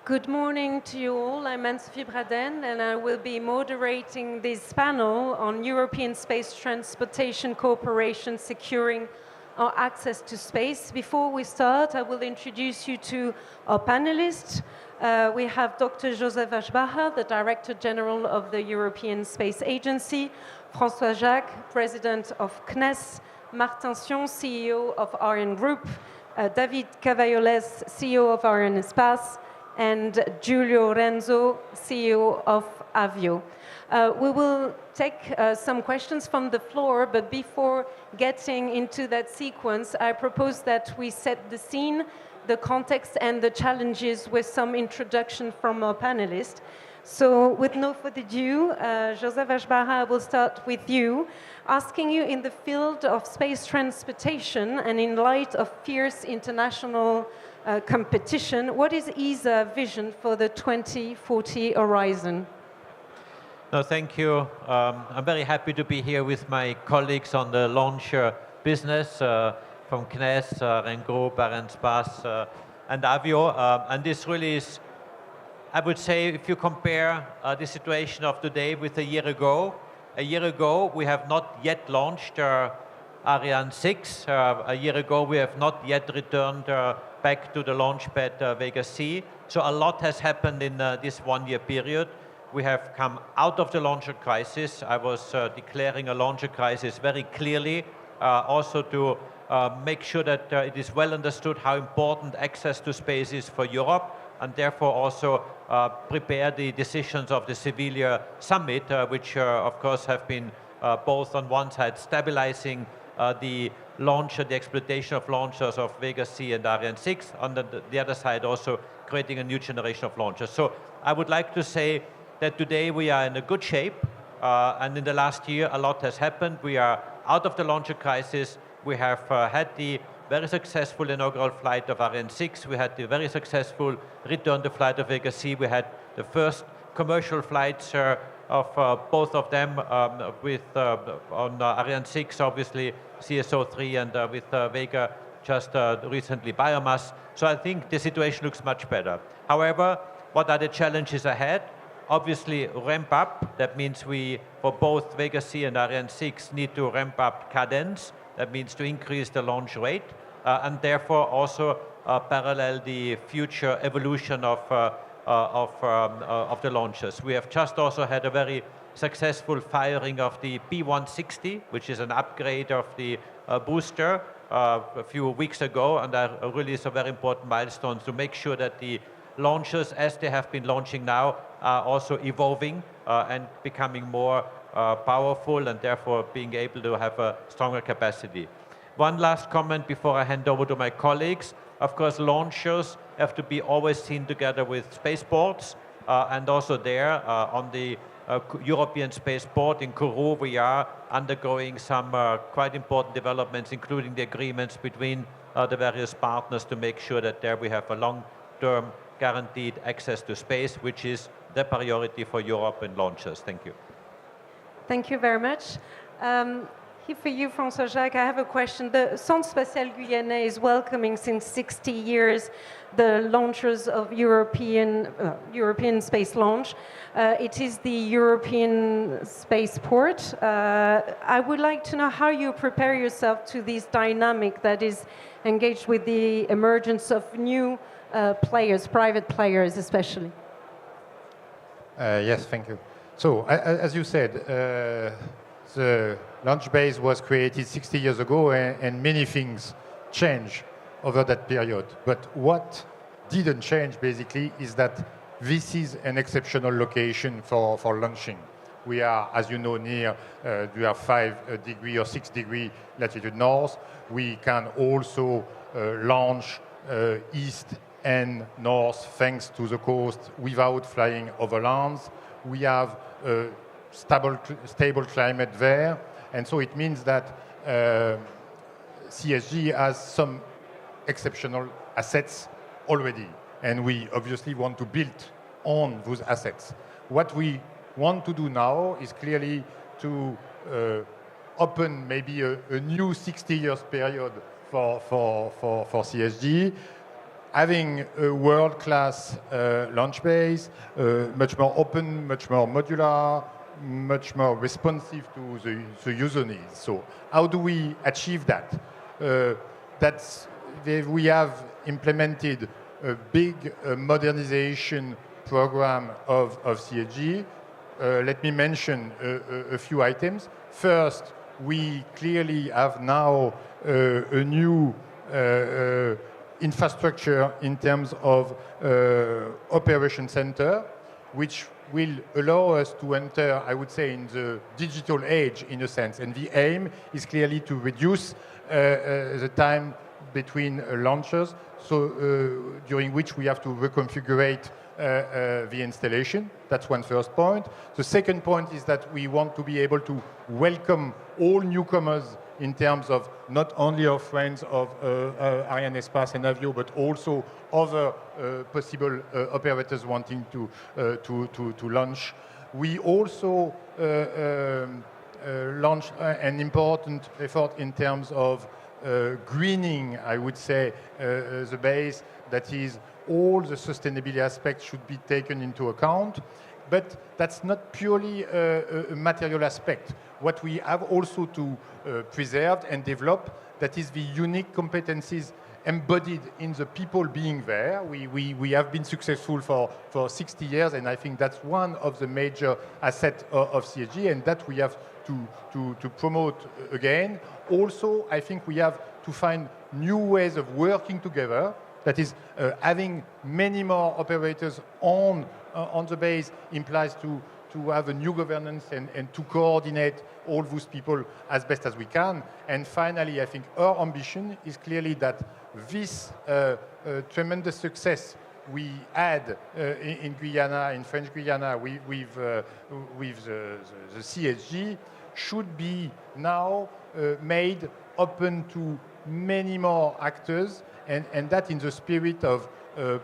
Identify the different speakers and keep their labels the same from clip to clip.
Speaker 1: Good morning to you all. I'm Anne-Sophie Braden, and I will be moderating this panel on European Space Transportation Cooperation securing our access to space. Before we start, I will introduce you to our panelists. We have Dr. Joseph Aschbacher, the Director General of the European Space Agency, François Jacques, President of CNES, Martin Sion, CEO of Ariane Group, David Cavalloles, CEO of Ariane Espace, and Giulio Renzo, CEO of Avio. We will take some questions from the floor, but before getting into that sequence, I propose that we set the scene, the context, and the challenges with some introduction from our panelists. So with no further ado, Joseph Aschbacher, I will start with you, asking you in the field of space transportation and in light of fierce international competition, what is ESA's vision for the 2040 horizon?
Speaker 2: No, thank you. I'm very happy to be here with my colleagues on the launch business from CNES, Ariane Group, Ariane Space, and Avio. And this really is, I would say, if you compare the situation of today with a year ago we have not yet launched Ariane 6. A year ago we have not yet returned back to the launch pad Vega C. So a lot has happened in this one-year period. We have come out of the launcher crisis. I was declaring a launcher crisis very clearly, also to make sure that it is well understood how important access to space is for Europe, and therefore also prepare the decisions of the Seville summit, which of course have been both on one side stabilizing the launcher, the exploitation of launchers of Vega C and Ariane 6, on the other side also creating a new generation of launchers. So I would like to say that today we are in a good shape, and in the last year a lot has happened. We are out of the launcher crisis. We have had the very successful inaugural flight of Ariane 6. We had the very successful return to flight of Vega C. We had the first commercial flights of both of them on Ariane 6, obviously CSO3, and with Vega just recently biomass. So I think the situation looks much better. However, what are the challenges ahead? Obviously ramp up. That means we, for both Vega C and Ariane 6, need to ramp up cadence. That means to increase the launch rate, and therefore also parallel the future evolution of the launches. We have just also had a very successful firing of the P160, which is an upgrade of the booster a few weeks ago, and that really is a very important milestone to make sure that the launches, as they have been launching now, are also evolving and becoming more powerful, and therefore being able to have a stronger capacity. One last comment before I hand over to my colleagues. Of course, launchers have to be always seen together with spaceports, and also there on the European spaceport in Kourou, we are undergoing some quite important developments, including the agreements between the various partners to make sure that there we have a long-term guaranteed access to space, which is the priority for Europe and launchers. Thank you.
Speaker 1: Thank you very much. Here for you, François Jacques, I have a question. The Centre Spatial Guyanais is welcoming since 60 years the launchers of European space launch. It is the European spaceport. I would like to know how you prepare yourself to this dynamic that is engaged with the emergence of new players, private players especially.
Speaker 3: Yes, thank you. So, as you said, the launch base was created 60 years ago, and many things changed over that period. But what didn't change, basically, is that this is an exceptional location for launching. We are, as you know, near, we are 5 degree or 6 degree latitude north. We can also launch east and north thanks to the coast without flying over lands. We have a stable climate there, and so it means that CSG has some exceptional assets already, and we obviously want to build on those assets. What we want to do now is clearly to open maybe a new 60 years period for CSG, having a world-class launch base, much more open, much more modular, much more responsive to the user needs. So how do we achieve that? We have implemented a big modernization program of CSG. Let me mention a few items. First, we clearly have now a new infrastructure in terms of operation center, which will allow us to enter, I would say, in the digital age, in a sense. And the aim is clearly to reduce the time between launches, so during which we have to reconfigure the installation. That's one first point. The second point is that we want to be able to welcome all newcomers in terms of not only our friends of Ariane Espace and Avio, but also other possible operators wanting to launch. We also launched an important effort in terms of greening, I would say, the base. That is, all the sustainability aspects should be taken into account. But that's not purely a material aspect. What we have also to preserve and develop, that is the unique competencies embodied in the people being there. We have been successful for 60 years, and I think that's one of the major assets of CSG, and that we have to promote again. Also, I think we have to find new ways of working together. That is, having many more operators on the base implies to have a new governance and to coordinate all those people as best as we can. And finally, I think our ambition is clearly that this tremendous success we had in Guyana, in French Guyana, with the CSG, should be now made open to many more actors, and that in the spirit of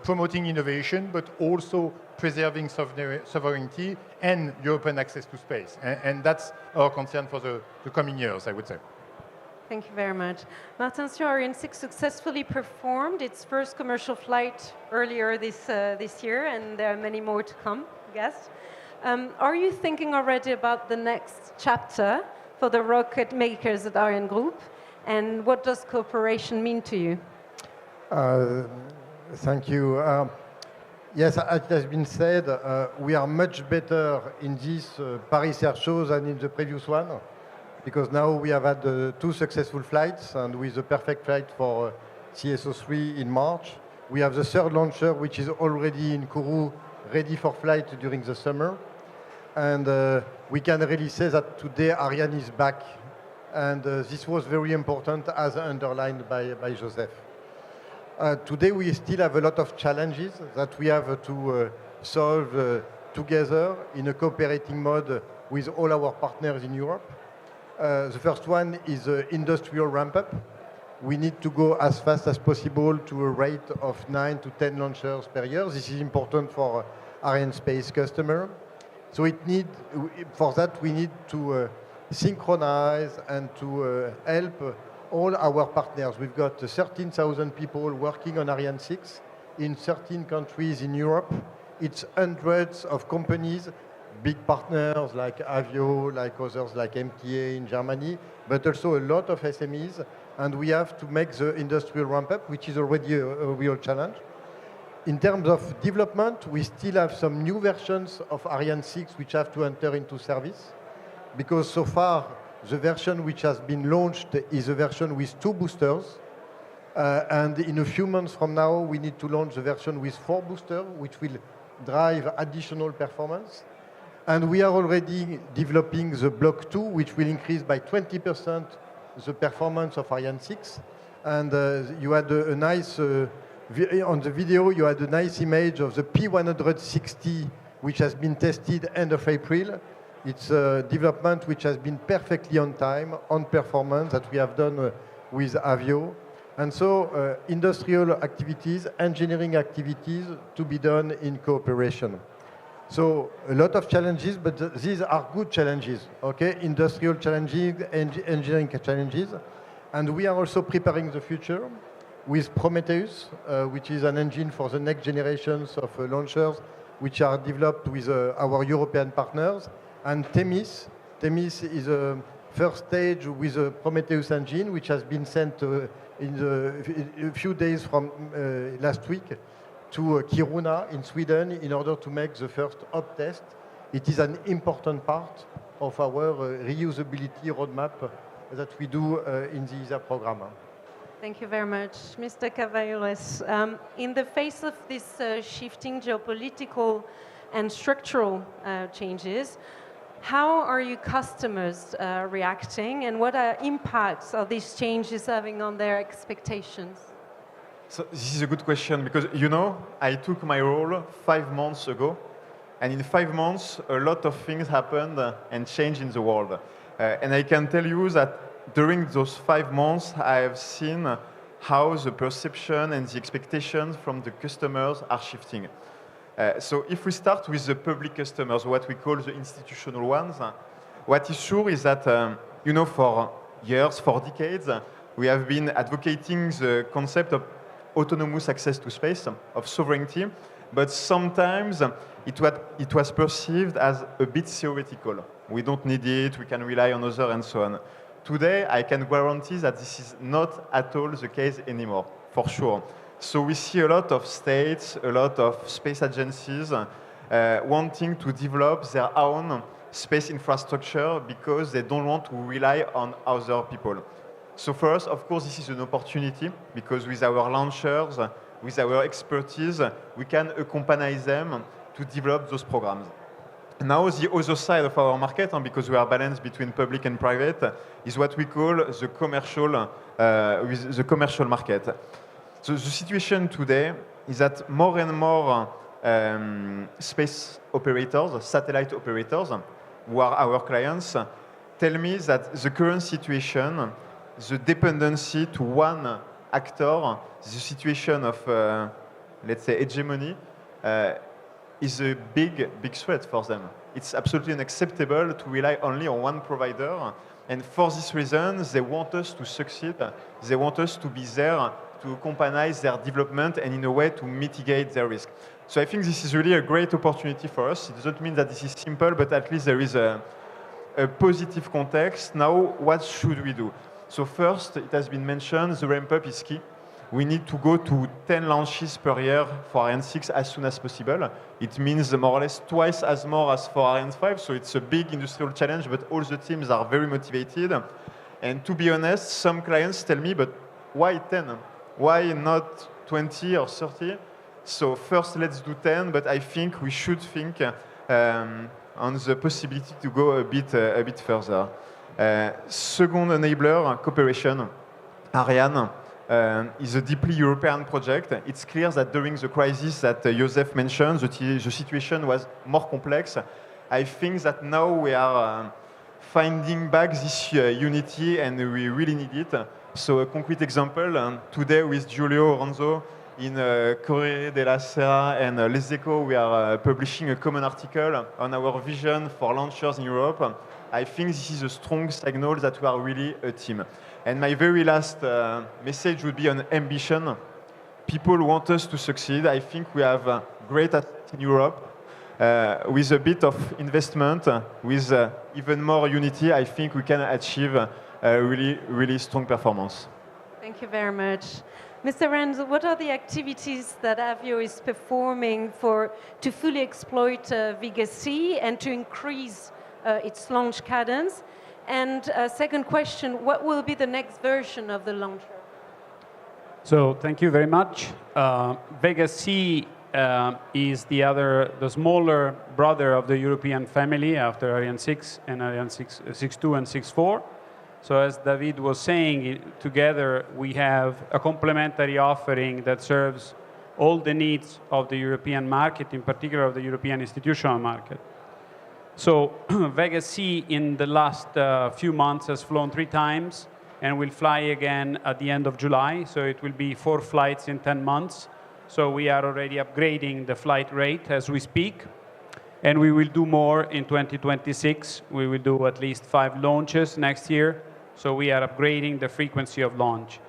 Speaker 3: promoting innovation, but also preserving sovereignty and European access to space. And that's our concern for the coming years, I would say.
Speaker 1: Thank you very much. Martin, Ariane 6 successfully performed its first commercial flight earlier this year, and there are many more to come, I guess. Are you thinking already about the next chapter for the rocket makers at Ariane Group? And what does cooperation mean to you?
Speaker 4: Thank you. Yes, as has been said, we are much better in this Paris Air Show than in the previous one, because now we have had 2 successful flights, and with the perfect flight for CSO3 in March. We have the 3rd launcher, which is already in Kourou, ready for flight during the summer. And we can really say that today Ariane is back. And this was very important, as underlined by Joseph. Today we still have a lot of challenges that we have to solve together in a cooperating mode with all our partners in Europe. The first one is industrial ramp-up. We need to go as fast as possible to a rate of 9 to 10 launchers per year. This is important for Arianespace customer. So for that we need to synchronize and to help all our partners. We've got 13,000 people working on Ariane 6 in 13 countries in Europe. It's hundreds of companies, big partners like Avio, like others like MTA in Germany, but also a lot of SMEs. And we have to make the industrial ramp-up, which is already a real challenge. In terms of development, we still have some new versions of Ariane 6 which have to enter into service, because so far the version which has been launched is a version with 2 boosters. And in a few months from now, we need to launch the version with 4 boosters, which will drive additional performance. And we are already developing the Block 2, which will increase by 20% the performance of Ariane 6. And you had a nice, on the video, you had a nice image of the P160, which has been tested end of April. It's a development which has been perfectly on time, on performance, that we have done with Avio. And so industrial activities, engineering activities to be done in cooperation. So a lot of challenges, but these are good challenges, okay? Industrial challenges, engineering challenges. And we are also preparing the future. with Prometheus, which is an engine for the next generations of launchers, which are developed with our European partners, and Themis. Themis is a first stage with a Prometheus engine, which has been sent in a few days from last week to Kiruna in Sweden in order to make the first hop test. It is an important part of our reusability roadmap that we do in the ESA program.
Speaker 1: Thank you very much. Mr. Cavalles, in the face of this shifting geopolitical and structural changes, how are your customers reacting, and what impacts are these changes having on their expectations?
Speaker 5: So this is a good question because, you know, I took my role 5 months ago, and in 5 months, a lot of things happened and changed in the world. And I can tell you that during those 5 months, I have seen how the perception and the expectations from the customers are shifting. So if we start with the public customers, what we call the institutional ones, what is sure is that, you know, for years, for decades, we have been advocating the concept of autonomous access to space, of sovereignty, but sometimes it was perceived as a bit theoretical. We don't need it, we can rely on others and so on. Today, I can guarantee that this is not at all the case anymore, for sure. So we see a lot of states, a lot of space agencies wanting to develop their own space infrastructure because they don't want to rely on other people. So for us, of course, this is an opportunity because with our launchers, with our expertise, we can accompany them to develop those programs. Now, the other side of our market, because we are balanced between public and private, is what we call the commercial market. So the situation today is that more and more space operators, satellite operators, who are our clients, tell me that the current situation, the dependency to one actor, the situation of, let's say, hegemony, is a big threat for them. It's absolutely unacceptable to rely only on one provider. And for this reason, they want us to succeed. They want us to be there to accompany their development and in a way to mitigate their risk. So I think this is really a great opportunity for us. It doesn't mean that this is simple, but at least there is a positive context. Now, what should we do? So first, it has been mentioned, the ramp-up is key. We need to go to 10 launches per year for Ariane 6 as soon as possible. It means more or less twice as more as for Ariane 5, so it's a big industrial challenge, but all the teams are very motivated. And to be honest, some clients tell me, but why 10? Why not 20 or 30? So first, let's do 10, but I think we should think on the possibility to go a bit further. Second enabler, cooperation. Ariane is a deeply European project. It's clear that during the crisis that Joseph mentioned, the situation was more complex. I think that now we are finding back this unity and we really need it. So a concrete example, today with Giulio Ronzo in Corriere della Sera and Les Echos, we are publishing a common article on our vision for launchers in Europe. I think this is a strong signal that we are really a team. And my very last message would be on ambition. People want us to succeed. I think we have great assets in Europe. With a bit of investment, with even more unity, I think we can achieve a really strong performance.
Speaker 1: Thank you very much. Mr. Renzo, what are the activities that Avio is performing to fully exploit Vega C and to increase its launch cadence? And second question, what will be the next version of the launcher?
Speaker 6: So thank you very much. Vega C is the smaller brother of the European family after Ariane 6 and Ariane 6.2 and 6.4. So as David was saying, together we have a complementary offering that serves all the needs of the European market, in particular of the European institutional market. So Vega C in the last few months has flown 3 times and will fly again at the end of July. So it will be 4 flights in 10 months. So we are already upgrading the flight rate as we speak. And we will do more in 2026. We will do at least 5 launches next year. So we are upgrading the frequency of launch.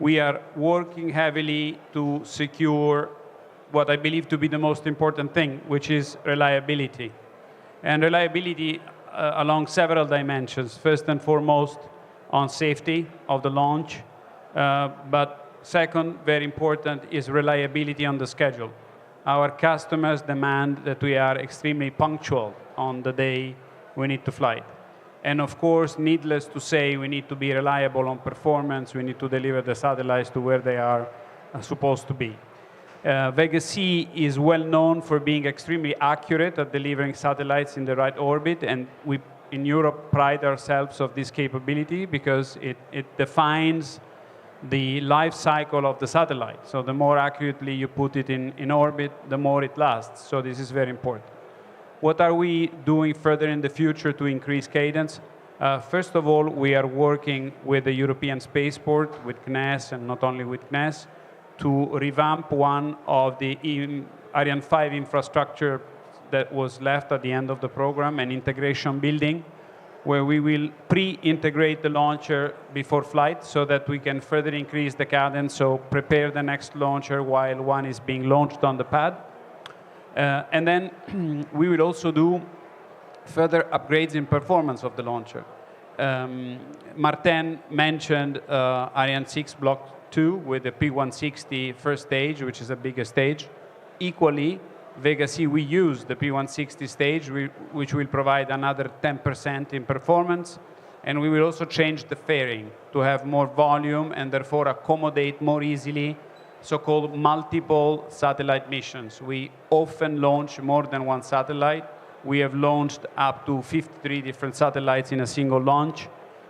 Speaker 6: we are working heavily to secure what I believe to be the most important thing, which is reliability. And reliability along several dimensions. First and foremost, on safety of the launch. But second, very important, is reliability on the schedule. Our customers demand that we are extremely punctual on the day we need to fly. And of course, needless to say, we need to be reliable on performance. We need to deliver the satellites to where they are supposed to be. Vega C is well known for being extremely accurate at delivering satellites in the right orbit, and we in Europe pride ourselves of this capability because it defines the life cycle of the satellite. So the more accurately you put it in orbit, the more it lasts. So this is very important. What are we doing further in the future to increase cadence? First of all, we are working with the European Spaceport, with CNES, and not only with CNES, to revamp one of the Ariane 5 infrastructure that was left at the end of the program, an integration building, where we will pre-integrate the launcher before flight so that we can further increase the cadence, so prepare the next launcher while one is being launched on the pad. And then we will also do further upgrades in performance of the launcher. Martin mentioned Ariane 6 Block 2 with the P160 first stage, which is a bigger stage. Equally, Vega C, we use the P160 stage, which will provide another 10% in performance. And we will also change the fairing to have more volume and therefore accommodate more easily so-called multiple satellite missions. We often launch more than one satellite. We have launched up to 53 different satellites in a single launch.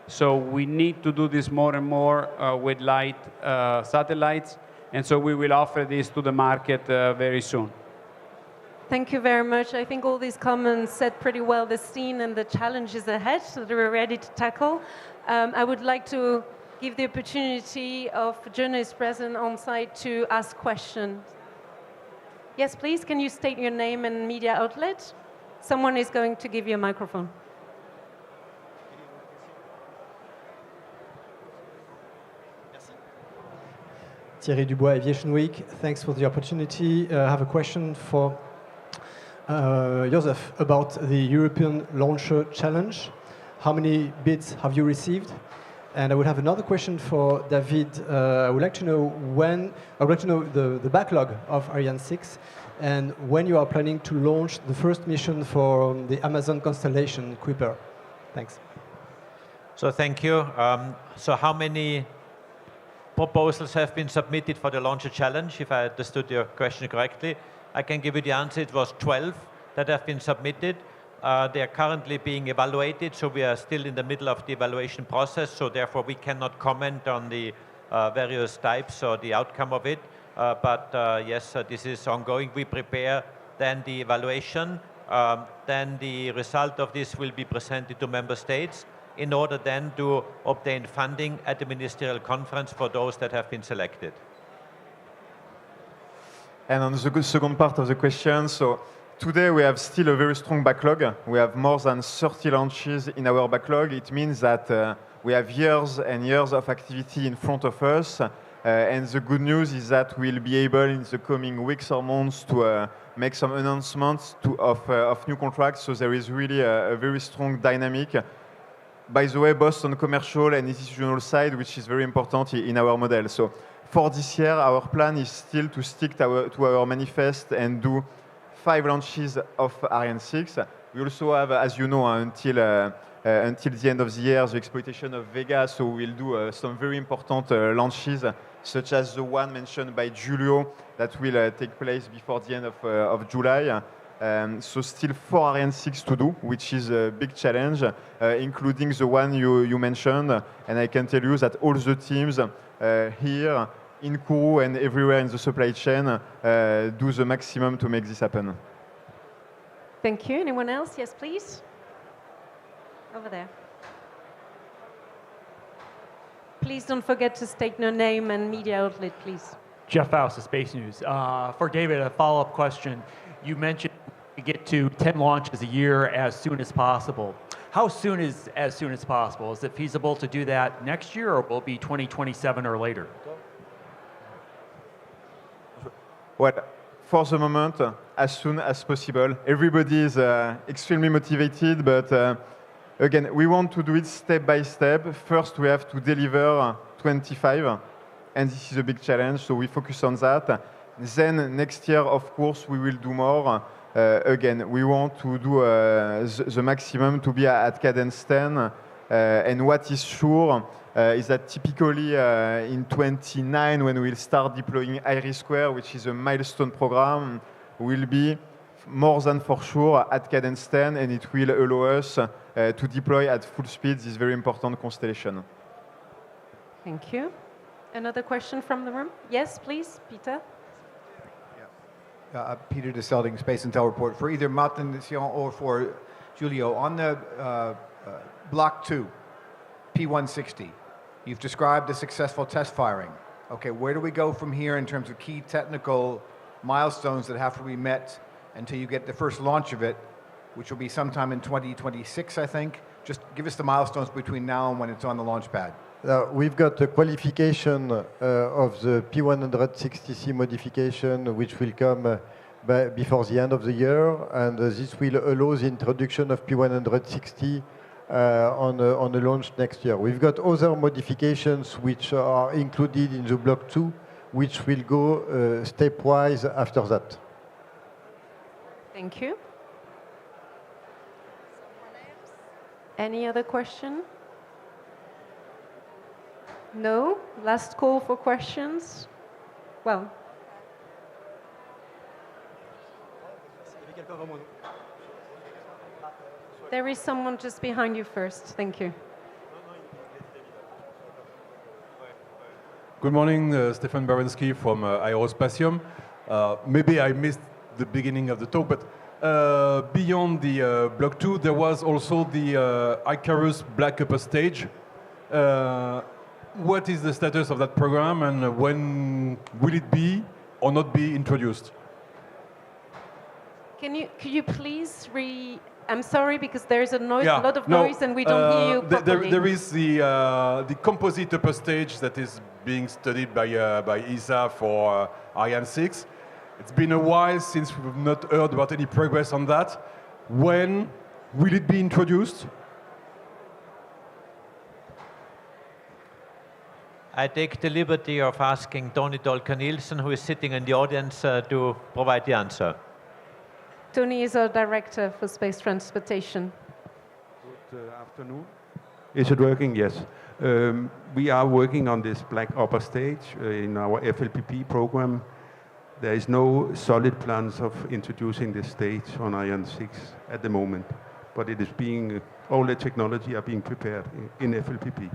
Speaker 6: So we need to do this more and more with light satellites. And so we will offer this to the market very soon.
Speaker 1: Thank you very much. I think all these comments set pretty well the scene and the challenges ahead that we're ready to tackle. I would like to give the opportunity of journalists present on site to ask questions. Yes, please, can you state your name and media outlet? Someone is going to give you a microphone.
Speaker 7: Thierry Dubois, Aviation Week. Thanks for the opportunity. I have a question for Joseph about the European Launcher Challenge. How many bids have you received? And I would have another question for David. I would like to know the backlog of Ariane 6 and when you are planning to launch the first mission for the Amazon constellation Kuiper. Thanks.
Speaker 2: So thank you. So how many proposals have been submitted for the Launcher Challenge, if I understood your question correctly? I can give you the answer. It was 12 that have been submitted. They are currently being evaluated, so we are still in the middle of the evaluation process, so therefore we cannot comment on the various types or the outcome of it. But yes, this is ongoing. We prepare then the evaluation. Then the result of this will be presented to member states in order then to obtain funding at the ministerial conference for those that have been selected.
Speaker 5: And on the second part of the question, so today we have still a very strong backlog. We have more than 30 launches in our backlog. It means that we have years and years of activity in front of us. And the good news is that we'll be able in the coming weeks or months to make some announcements of new contracts. So there is really a very strong dynamic. By the way, both on commercial and institutional side, which is very important in our model. So for this year, our plan is still to stick to our manifest and do 5 launches of Ariane 6. We also have, as you know, until the end of the year, the exploitation of Vega. So we'll do some very important launches, such as the one mentioned by Giulio that will take place before the end of July. So still 4 Ariane 6 to do, which is a big challenge, including the one you mentioned. And I can tell you that all the teams here in Kourou and everywhere in the supply chain do the maximum to make this happen.
Speaker 1: Thank you. Anyone else? Yes, please. Over there. Please don't forget to state your name and media outlet, please.
Speaker 8: Jeff Faust of Space News. For David, a follow-up question. You mentioned you get to 10 launches a year as soon as possible. How soon is as soon as possible? Is it feasible to do that next year, or will it be 2027 or later?
Speaker 5: Well, for the moment, as soon as possible. Everybody is extremely motivated, but again, we want to do it step by step. First, we have to deliver 25, and this is a big challenge, so we focus on that. Then next year, of course, we will do more. Again, we want to do the maximum to be at cadence 10. And what is sure is that typically in 29, when we'll start deploying Iris Square, which is a milestone program, will be more than for sure at cadence 10, and it will allow us to deploy at full speed this very important constellation.
Speaker 1: Thank you. Another question from the room? Yes, please, Peter.
Speaker 9: Peter de Selding, Space Intel Report. For either Martin or for Julio, on the Block 2, P160, you've described a successful test firing. Okay, where do we go from here in terms of key technical milestones that have to be met until you get the first launch of it, which will be sometime in 2026, I think? Just give us the milestones between now and when it's on the launch pad.
Speaker 4: We've got the qualification of the P160C modification, which will come before the end of the year, and this will allow the introduction of P160 on the launch next year. We've got other modifications which are included in the Block 2, which will go stepwise after that.
Speaker 1: Thank you. Any other question? No? Last call for questions? Well. There is someone just behind you first. Thank you.
Speaker 10: Good morning, Stefan Baranski from Aerospatium. Maybe I missed the beginning of the talk, but beyond the Block 2, there was also the Icarus Black Upper Stage. What is the status of that program, and when will it be or not be introduced?
Speaker 1: Could you please I'm sorry, because there's a lot of noise and we don't hear you properly.
Speaker 10: There is the composite upper stage that is being studied by ESA for Ariane 6. It's been a while since we've not heard about any progress on that. When will it be introduced?
Speaker 2: I take the liberty of asking Tony Dolka-Nielsen, who is sitting in the audience, to provide the answer.
Speaker 1: Tony is our director for space transportation.
Speaker 11: Good afternoon. Is it working? Yes. We are working on this black upper stage in our FLPP program. There is no solid plans of introducing this stage on Ariane 6 at the moment, but it is being, all the technology are being prepared in FLPP.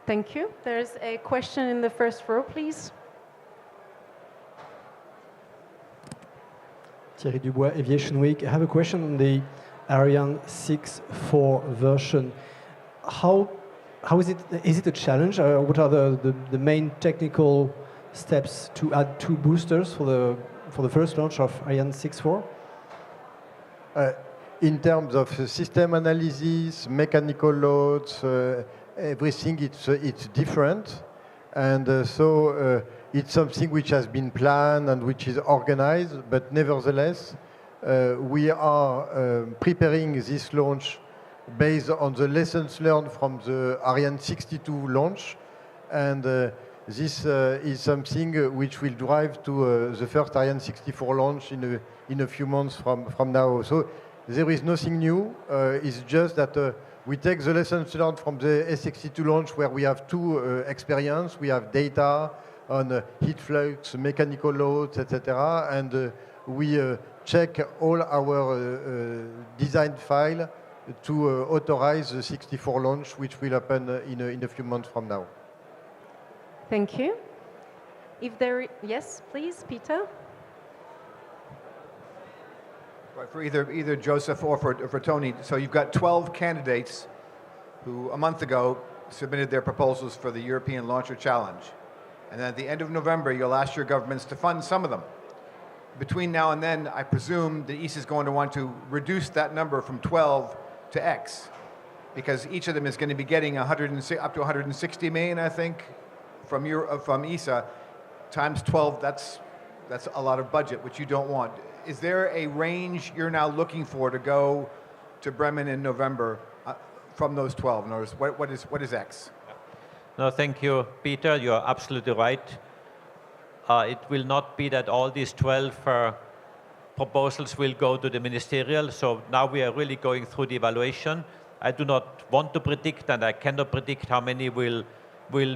Speaker 1: Thank you. There's a question in the first row, please.
Speaker 7: Thierry Dubois, Aviation Week. I have a question on the Ariane 6.4 version. How is it? Is it a challenge? What are the main technical steps to add 2 boosters for the first launch of Ariane 6.4?
Speaker 4: In terms of system analysis, mechanical loads, everything, it's different, and so it's something which has been planned and which is organized, but nevertheless, we are preparing this launch based on the lessons learned from the Ariane 62 launch, and this is something which will drive to the first Ariane 64 launch in a few months from now. So there is nothing new. It's just that we take the lessons learned from the S62 launch, where we have 2 experience. We have data on heat flux, mechanical loads, etc. And we check all our design file to authorize the 64 launch, which will happen in a few months from now.
Speaker 1: Thank you. Yes, please, Peter.
Speaker 9: Right, for either Joseph or for Tony. So you've got 12 candidates who a month ago submitted their proposals for the European Launcher Challenge. And then at the end of November, you'll ask your governments to fund some of them. Between now and then, I presume that ESA is going to want to reduce that number from 12 to X, because each of them is going to be getting up to 160 million, I think, from ESA. times 12, that's a lot of budget, which you don't want. Is there a range you're now looking for to go to Bremen in November from those 12? In other words, what is X?
Speaker 2: No, thank you, Peter. You're absolutely right. It will not be that all these 12 proposals will go to the ministerial. So now we are really going through the evaluation. I do not want to predict, and I cannot predict how many will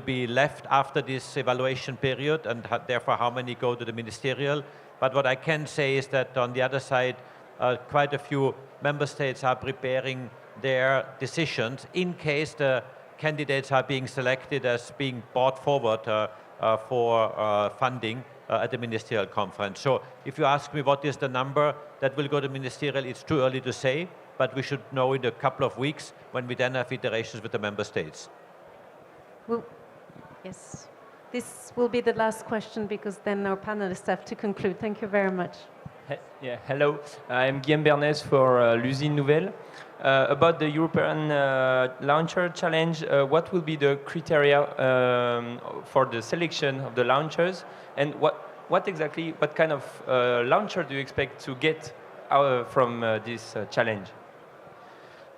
Speaker 2: be left after this evaluation period, and therefore how many go to the ministerial. But what I can say is that on the other side, quite a few member states are preparing their decisions in case the candidates are being selected as being brought forward for funding at the ministerial conference. So if you ask me what is the number that will go to ministerial, it's too early to say, but we should know in a couple of weeks when we then have iterations with the member states.
Speaker 1: Well, yes. This will be the last question because then our panelists have to conclude. Thank you very much.
Speaker 12: Yeah, hello. I'm Guillaume Bernès for l'Usine Nouvelle. About the European Launcher Challenge, what will be the criteria for the selection of the launchers, and what kind of launcher do you expect to get from this challenge?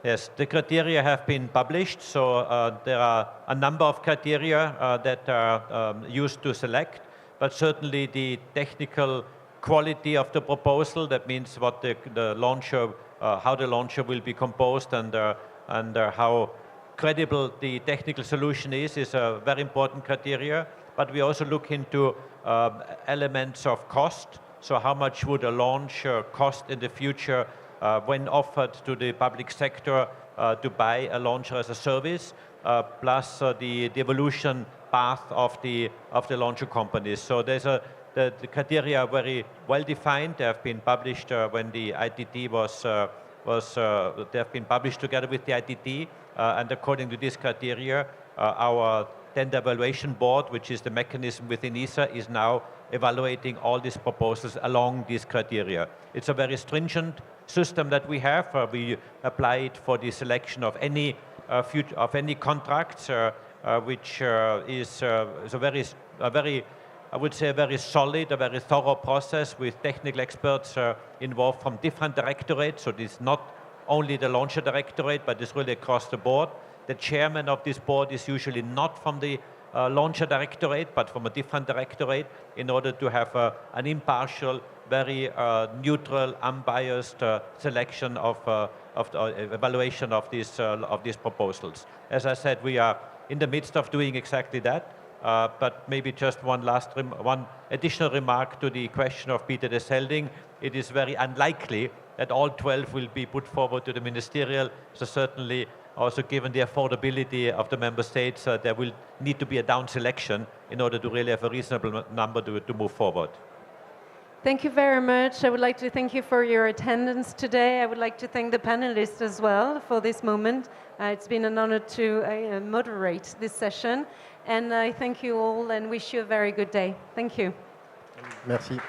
Speaker 2: Yes, the criteria have been published, so there are a number of criteria that are used to select, but certainly the technical quality of the proposal, that means what the launcher, how the launcher will be composed and how credible the technical solution is a very important criteria. But we also look into elements of cost, so how much would a launch cost in the future when offered to the public sector to buy a launcher as a service, plus the evolution path of the launcher companies. So there's the criteria are very well defined. They have been published when the ITT they have been published together with the ITT, and according to this criteria, our tender evaluation board, which is the mechanism within ESA, is now evaluating all these proposals along these criteria. It's a very stringent system that we have. We apply it for the selection of any contracts, which is a very I would say a very solid, a very thorough process with technical experts involved from different directorates. So this is not only the launcher directorate, but it's really across the board. The chairman of this board is usually not from the launcher directorate, but from a different directorate, in order to have an impartial, very neutral, unbiased selection of the evaluation of these proposals. As I said, we are in the midst of doing exactly that. But maybe just one additional remark to the question of Peter de Selding. It is very unlikely that all 12 will be put forward to the ministerial. So certainly, also given the affordability of the member states, there will need to be a down selection in order to really have a reasonable number to move forward.
Speaker 1: Thank you very much. I would like to thank you for your attendance today. I would like to thank the panelists as well for this moment. It's been an honor to moderate this session. And I thank you all and wish you a very good day. Thank you.
Speaker 4: Merci.